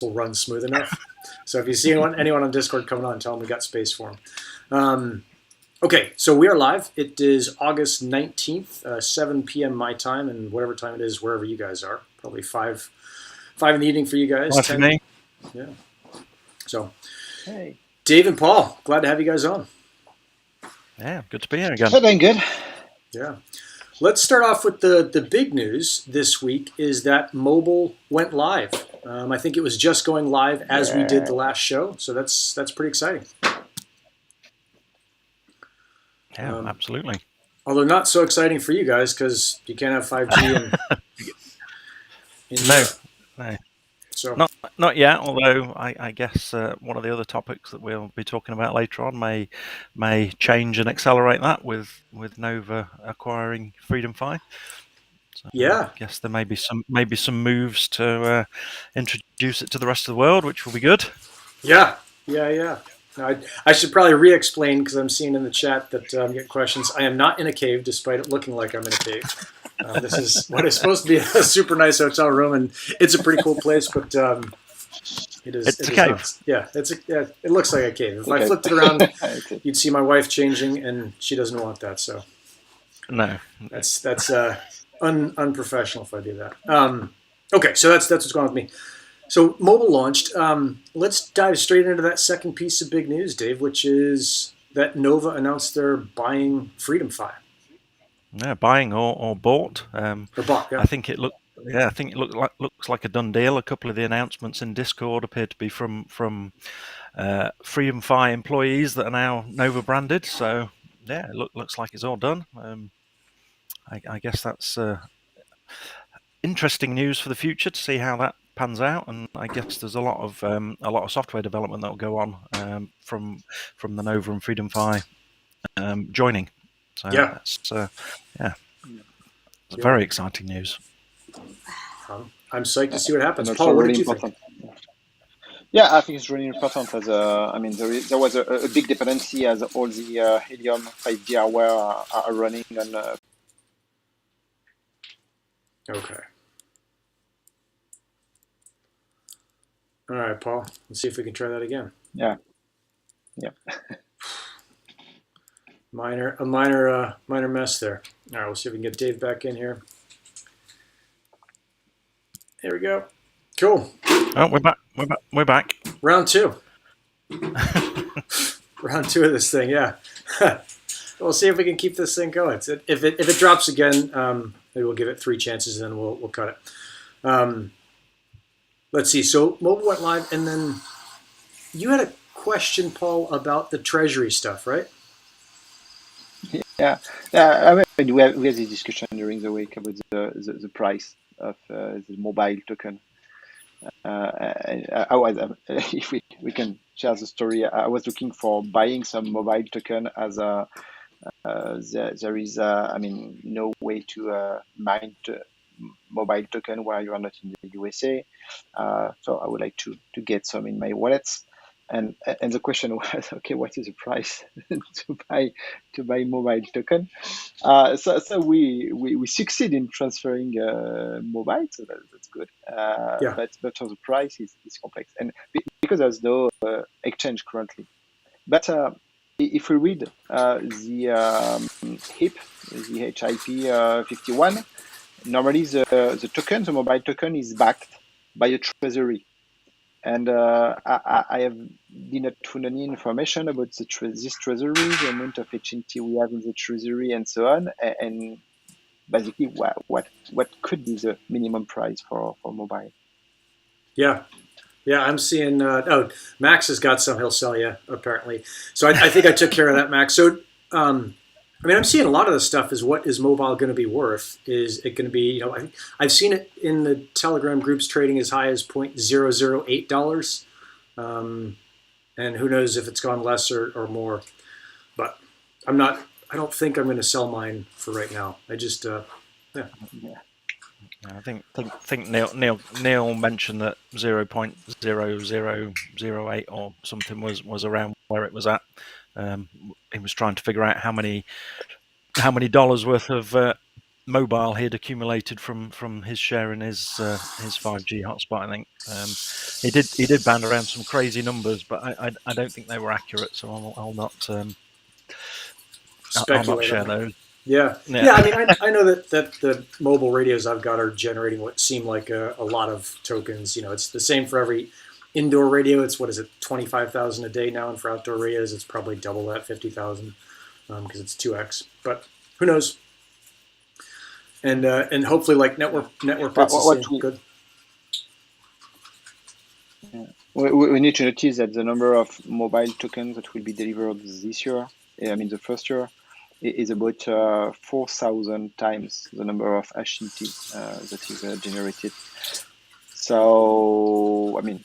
will run smooth enough. So if you see anyone on Discord coming on, tell them we got space for them. Okay, so we are live. It is August 19th, 7 p.m. my time, and whatever time it is, wherever you guys are. Probably 5 in the evening for you guys. 10 for me. Yeah. So, hey, Dave and Paul, glad to have you guys on. Yeah, good to be here again. Doing good. Yeah. Let's start off with the big news this week is that mobile went live. I think it was just going live as we did the last show, so that's pretty exciting. Yeah, absolutely. Although not so exciting for you guys because you can't have 5G in No. So not yet. Although I guess one of the other topics that we'll be talking about later on may change and accelerate that with Nova acquiring FreedomFi. So yeah, I guess there may be some moves to introduce it to the rest of the world, which will be good. Yeah. Now, I should probably re-explain because I'm seeing in the chat that I'm getting questions. I am not in a cave, despite it looking like I'm in a cave. This is what is supposed to be a super nice hotel room, and it's a pretty cool place, but it's a cave. It looks like a cave. If I flipped it around, you'd see my wife changing, and she doesn't want that. So no, that's unprofessional if I do that. Okay, so that's what's going on with me. So mobile launched. Let's dive straight into that second piece of big news, Dave, which is that Nova announced they're buying FreedomFi. Yeah, buying or bought. Or bought. Yeah. I think it looks like a done deal. A couple of the announcements in Discord appear to be from FreedomFi employees that are now Nova branded. So yeah, it looks like it's all done. I guess that's interesting news for the future to see how that pans out, and I guess there's a lot of software development that will go on from the Nova and FreedomFi joining. So that's it's very exciting news. I'm psyched to see what happens. Paul, what did you think? Yeah, I think it's really important. As there was a big dependency as all the Helium 5G hardware are running on. Okay. All right, Paul. Let's see if we can try that again. Yeah. Minor mess there. All right, we'll see if we can get Dave back in here. There we go. Cool. Oh, we're back. Round 2. Round 2 of this thing. Yeah. We'll see if we can keep this thing going. If it drops again, maybe we'll give it 3 chances and then we'll cut it. Let's see. So mobile went live, and then you had a question, Paul, about the treasury stuff, right? Yeah. I mean, we had this discussion during the week about the price of the mobile token. If we can share the story, I was looking for buying some mobile token as there is no way to mine mobile token where you are not in the USA. So I would like to get some in my wallets. And the question was, okay, what is the price to buy mobile token? So we succeed in transferring mobile, so that's good. But the price is complex, and because there's no exchange currently. But if we read the HIP, the HIP 51, normally the token, the mobile token, is backed by a treasury. And I did not find any information about this treasury, the amount of HNT we have in the treasury, and so on. And basically, what could be the minimum price for mobile? Yeah, I'm seeing. Max has got some. He'll sell you apparently. So I think I took care of that, Max. So I'm seeing a lot of the stuff is what is mobile going to be worth? Is it going to be, I've seen it in the Telegram groups trading as high as $0.008. And who knows if it's gone less or more. But I don't think I'm going to sell mine for right now. I just, I think Neil mentioned that 0.0008 or something was around where it was at. He was trying to figure out how many dollars worth of mobile he'd accumulated from his share in his 5G hotspot. I think he did band around some crazy numbers, but I don't think they were accurate, so I'll not share those. Yeah. I mean, I know that the mobile radios I've got are generating what seem like a lot of tokens. It's the same for every indoor radio. It's, what is it, 25,000 a day now, and for outdoor radios, it's probably double that, 50,000, because it's 2x. But who knows? And hopefully, like network good. Yeah. We need to notice that the number of mobile tokens that will be delivered this year, the first year, is about 4,000 times the number of Ashinti that is generated. So, I mean,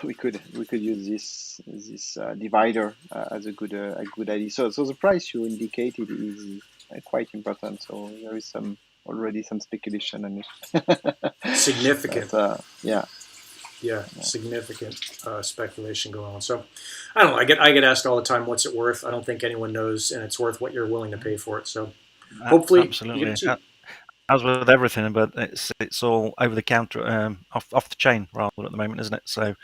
we could use this divider as a good idea. So the price you indicated is quite important. So there is already some speculation on it. Significant. But, significant speculation going on. So I don't know. I get asked all the time, what's it worth? I don't think anyone knows, and it's worth what you're willing to pay for it. So hopefully, absolutely. As with everything, but it's all over the counter, off the chain rather at the moment, isn't it? So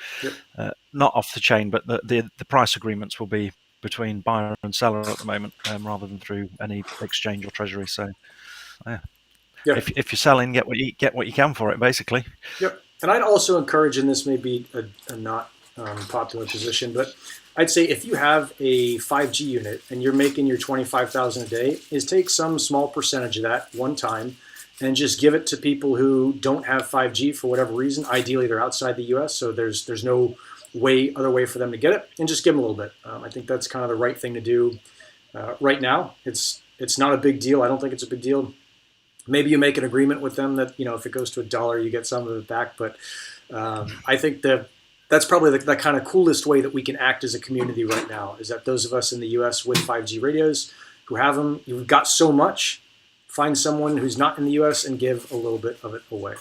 not off the chain, but the price agreements will be between buyer and seller at the moment, rather than through any exchange or treasury. So if you're selling, get what you can for it, basically. Yep. And I'd also encourage, and this may be a not popular position, but I'd say if you have a 5G unit and you're making your 25,000 a day, is take some small percentage of that one time and just give it to people who don't have 5G for whatever reason. Ideally, they're outside the U.S., so there's no other way for them to get it, and just give them a little bit. I think that's kind of the right thing to do right now. It's not a big deal. I don't think it's a big deal. Maybe you make an agreement with them that, if it goes to $1, you get some of it back. But I think that's probably the kind of coolest way that we can act as a community right now, is that those of us in the U.S. with 5G radios who have them, you've got so much, find someone who's not in the U.S. and give a little bit of it away.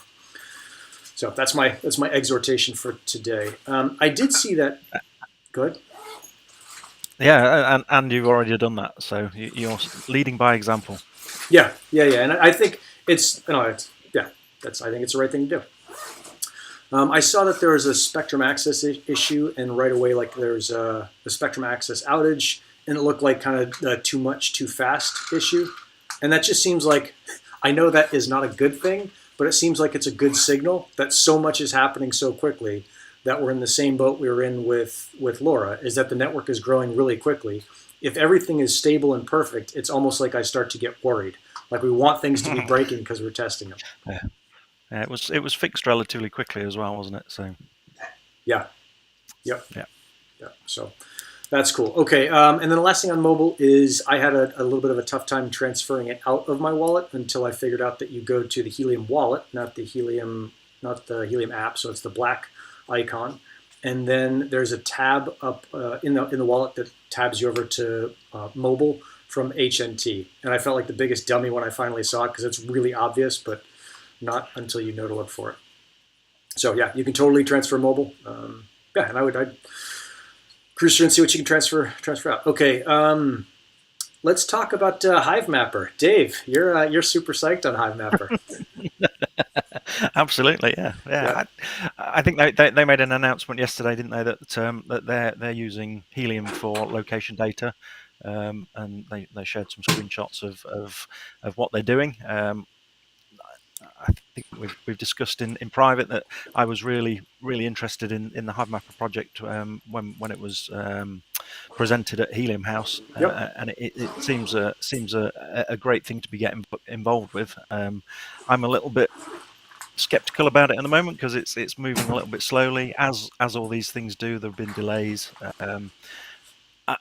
So that's my exhortation for today. I did see that. Go ahead. Yeah, and you've already done that, so you're leading by example. Yeah, and I think I think it's the right thing to do. I saw that there was a spectrum access issue, and right away, like, there's a spectrum access outage, and it looked like kind of a too much, too fast issue. And that just seems like, I know that is not a good thing, but it seems like it's a good signal that so much is happening so quickly that we're in the same boat we were in with Laura, is that the network is growing really quickly. If everything is stable and perfect, it's almost like I start to get worried. Like, we want things to be breaking because we're testing them. Yeah, it was fixed relatively quickly as well, wasn't it? So. Yeah. So that's cool. Okay, and then the last thing on mobile is I had a little bit of a tough time transferring it out of my wallet until I figured out that you go to the Helium Wallet, not the Helium app. So it's the black icon, and then there's a tab up in the wallet that tabs you over to mobile from HNT. And I felt like the biggest dummy when I finally saw it, because it's really obvious, but not until you know to look for it. So yeah, you can totally transfer mobile. And I'd cruise through and see what you can transfer out. Okay, let's talk about HiveMapper. Dave, you're super psyched on HiveMapper. Absolutely, yeah. I think they made an announcement yesterday, didn't they, that they're using Helium for location data, and they shared some screenshots of what they're doing. I think we've discussed in private that I was really interested in the HiveMapper project when it was presented at Helium House, and it seems a great thing to be getting involved with. I'm a little bit skeptical about it at the moment because it's moving a little bit slowly, as all these things do. There have been delays.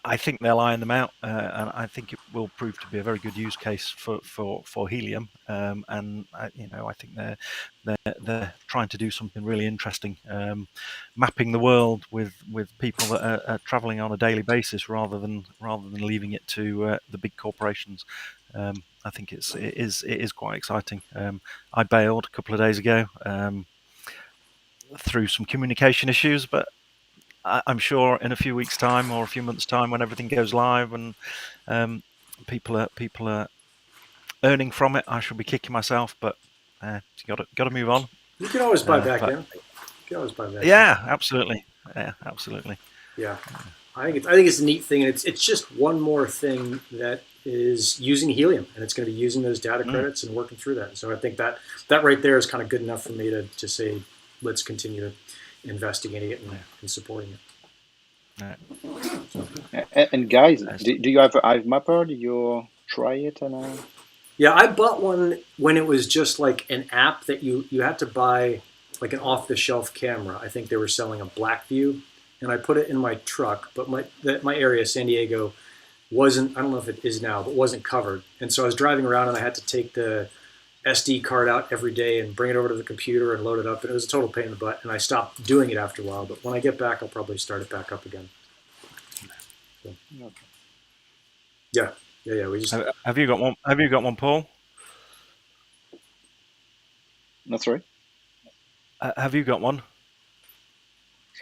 I think they'll iron them out, and I think it will prove to be a very good use case for Helium. And I think they're trying to do something really interesting, mapping the world with people that are traveling on a daily basis rather than leaving it to the big corporations. I think it is quite exciting. I bailed a couple of days ago through some communication issues, but I'm sure in a few weeks' time or a few months' time, when everything goes live and people are earning from it, I should be kicking myself. But you got to move on. You can always buy back in. You can always buy back. Yeah, absolutely. Yeah, absolutely. Yeah, I think it's a neat thing, and it's just one more thing that is using Helium, and it's going to be using those data credits and working through that. And so I think that right there is kind of good enough for me to say let's continue investigating it and supporting it. And guys, do you have Hive Mapper? Did you try it? Yeah, I bought one when it was just like an app that you had to buy, like an off-the-shelf camera. I think they were selling a Blackview, and I put it in my truck. But my area, San Diego, wasn't, I don't know if it is now, but wasn't covered. And so I was driving around, and I had to take the SD card out every day and bring it over to the computer and load it up. And it was a total pain in the butt, and I stopped doing it after a while. But when I get back, I'll probably start it back up again. So, yeah. We just have you got one? Have you got one, Paul? Not sorry. Have you got one?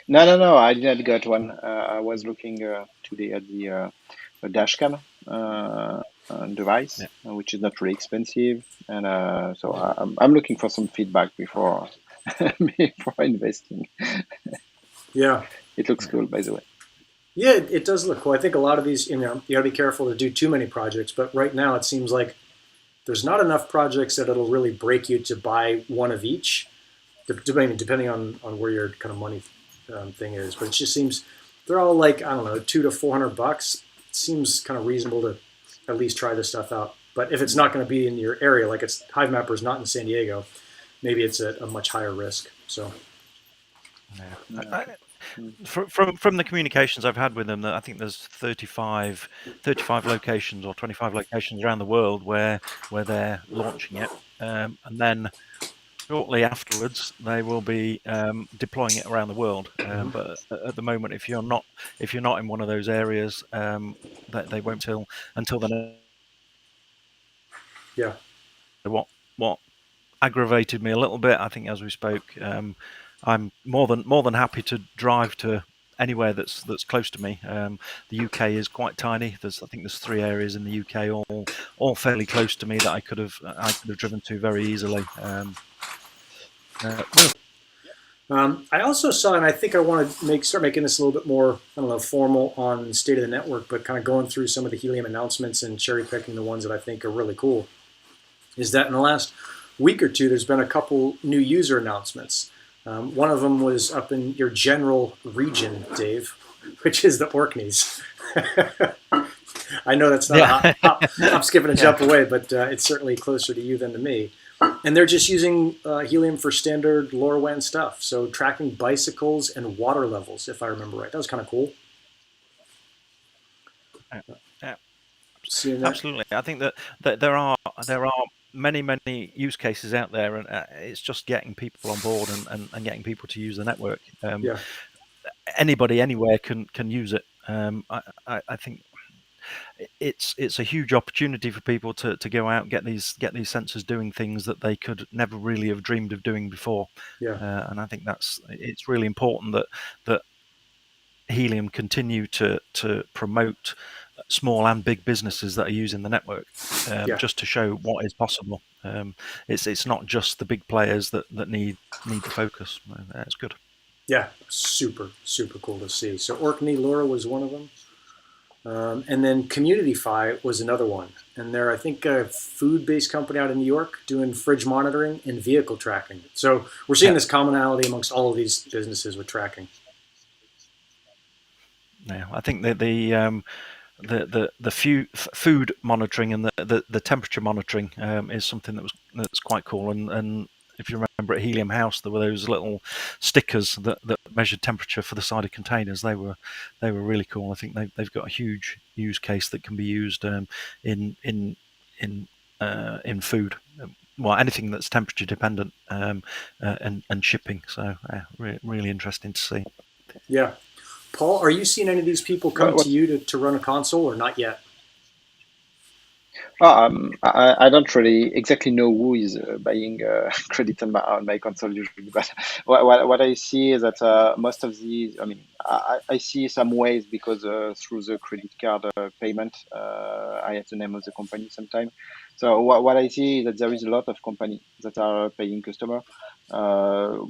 No. I didn't get one. I was looking today at the dashcam device, which is not really expensive, and so I'm looking for some feedback before investing. Yeah, it looks cool, by the way. Yeah, it does look cool. I think a lot of these, you got to be careful to do too many projects. But right now, it seems like there's not enough projects that it'll really break you to buy one of each, depending on where your kind of money thing is. But it just seems they're all like, I don't know, $200 to $400. It seems kind of reasonable to at least try this stuff out. But if it's not going to be in your area, like Hive Mapper is not in San Diego, maybe it's a much higher risk. So. Yeah. From the communications I've had with them, I think there's 35 locations or 25 locations around the world where they're launching it, and then shortly afterwards they will be deploying it around the world. But at the moment, if you're not in one of those areas, they won't until then. Yeah. What aggravated me a little bit, I think, as we spoke, I'm more than happy to drive to anywhere that's close to me. The UK is quite tiny. I think there's 3 areas in the UK, all fairly close to me, that I could have driven to very easily. I also saw, and I think I want to start making this a little bit more, I don't know, formal on State of the Network, but kind of going through some of the Helium announcements and cherry picking the ones that I think are really cool, is that in the last week or two, there's been a couple new user announcements. One of them was up in your general region, Dave, which is the Orkneys. I know that's not I'm skipping a jump away, but it's certainly closer to you than to me. And they're just using Helium for standard LoRaWAN stuff. So tracking bicycles and water levels, if I remember right. That was kind of cool. Yeah. Absolutely. I think that there are many use cases out there, and it's just getting people on board and getting people to use the network. Anybody anywhere can use it. I think it's a huge opportunity for people to go out and get these sensors doing things that they could never really have dreamed of doing before. And I think it's really important that Helium continue to promote small and big businesses that are using the network, just to show what is possible. It's not just the big players that need the focus. It's good. Yeah, super cool to see. So Orkney LoRa was one of them. And then CommunityFi was another one. And they're, I think, a food-based company out in New York doing fridge monitoring and vehicle tracking. So we're seeing this commonality amongst all of these businesses with tracking. Yeah, I think the food monitoring and the temperature monitoring is something that's quite cool. And if you remember at Helium House, there were those little stickers that measured temperature for the side of containers. They were really cool. I think they've got a huge use case that can be used in food. Well, anything that's temperature dependent, and shipping. So really interesting to see. Yeah. Paul, are you seeing any of these people come to you to run a console, or not yet? I don't really exactly know who is buying credit on my console usually, but what I see is that most of these, I mean, I see some ways because through the credit card payment, I have the name of the company sometime. So what I see is that there is a lot of companies that are paying customer,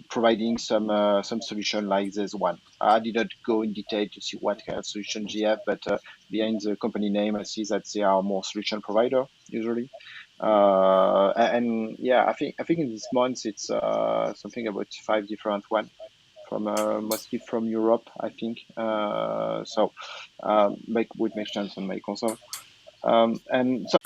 providing some solution like this one. I did not go in detail to see what kind of solution they have, but behind the company name, I see that they are more solution provider usually. And yeah, I think in this month it's something about 5 different one from mostly from Europe, I think. So would make sense on my console. And so